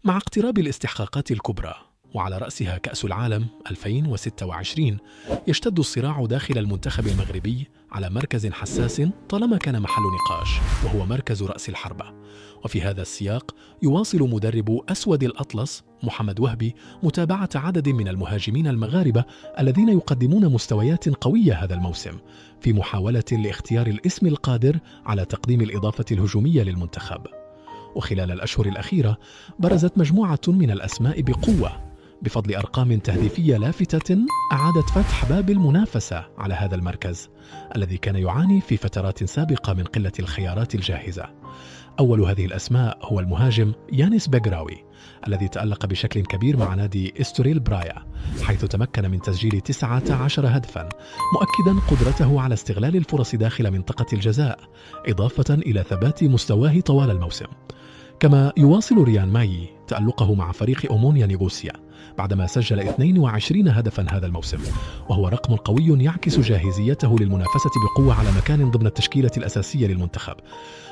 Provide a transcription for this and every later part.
مع اقتراب الاستحقاقات الكبرى وعلى رأسها كأس العالم 2026 يشتد الصراع داخل المنتخب المغربي على مركز حساس طالما كان محل نقاش، وهو مركز رأس الحربة. وفي هذا السياق يواصل مدرب أسود الأطلس محمد وهبي متابعة عدد من المهاجمين المغاربة الذين يقدمون مستويات قوية هذا الموسم، في محاولة لاختيار الاسم القادر على تقديم الإضافة الهجومية للمنتخب. وخلال الأشهر الأخيرة برزت مجموعة من الأسماء بقوة بفضل أرقام تهديفية لافتة أعادت فتح باب المنافسة على هذا المركز الذي كان يعاني في فترات سابقة من قلة الخيارات الجاهزة. أول هذه الأسماء هو المهاجم يانس بقراوي الذي تألق بشكل كبير مع نادي إستوريل برايا، حيث تمكن من تسجيل 19 هدفا، مؤكدا قدرته على استغلال الفرص داخل منطقة الجزاء، إضافة إلى ثبات مستواه طوال الموسم. كما يواصل ريان ماي تألقه مع فريق أومونيا نيغوسيا بعدما سجل 22 هدفا هذا الموسم، وهو رقم قوي يعكس جاهزيته للمنافسة بقوة على مكان ضمن التشكيلة الأساسية للمنتخب.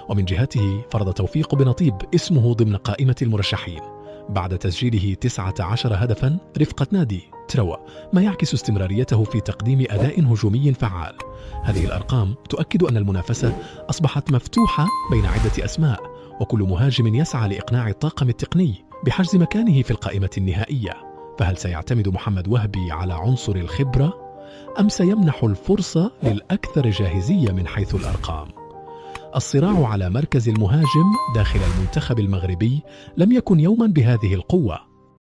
ومن جهته فرض توفيق بن طيب اسمه ضمن قائمة المرشحين بعد تسجيله 19 هدفا رفقة نادي تروا، ما يعكس استمراريته في تقديم أداء هجومي فعال. هذه الأرقام تؤكد أن المنافسة أصبحت مفتوحة بين عدة أسماء، وكل مهاجم يسعى لإقناع الطاقم التقني بحجز مكانه في القائمة النهائية. فهل سيعتمد محمد وهبي على عنصر الخبرة أم سيمنح الفرصة للأكثر جاهزية من حيث الأرقام؟ الصراع على مركز المهاجم داخل المنتخب المغربي لم يكن يوما بهذه القوة،